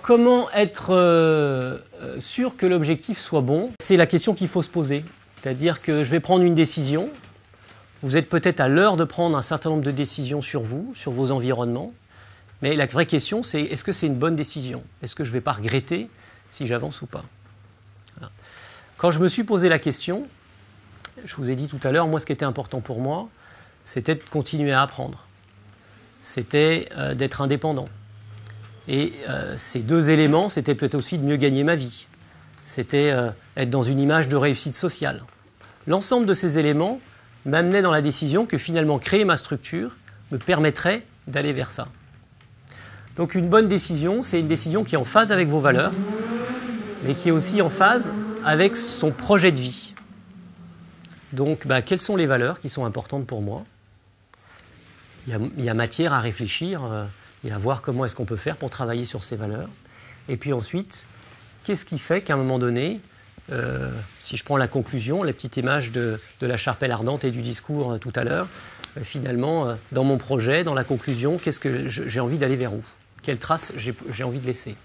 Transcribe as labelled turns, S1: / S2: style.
S1: comment être sûr que l'objectif soit bon? C'est la question qu'il faut se poser. C'est-à-dire que je vais prendre une décision. Vous êtes peut-être à l'heure de prendre un certain nombre de décisions sur vous, sur vos environnements. Mais la vraie question, c'est est-ce que c'est une bonne décision? Est-ce que je ne vais pas regretter si j'avance ou pas? Voilà. Quand je me suis posé la question, je vous ai dit tout à l'heure, moi, ce qui était important pour moi, c'était de continuer à apprendre. C'était d'être indépendant. Et ces deux éléments, c'était peut-être aussi de mieux gagner ma vie. C'était être dans une image de réussite sociale. L'ensemble de ces éléments m'amenait dans la décision que finalement créer ma structure me permettrait d'aller vers ça. Donc une bonne décision, c'est une décision qui est en phase avec vos valeurs, mais qui est aussi en phase avec son projet de vie. Donc quelles sont les valeurs qui sont importantes pour moi? Il y a matière à réfléchir et à voir comment est-ce qu'on peut faire pour travailler sur ces valeurs. Et puis ensuite, qu'est-ce qui fait qu'à un moment donné, si je prends la conclusion, la petite image de la charpelle ardente et du discours tout à l'heure, finalement, dans mon projet, dans la conclusion, qu'est-ce que j'ai envie d'aller vers où? Quelle trace j'ai envie de laisser?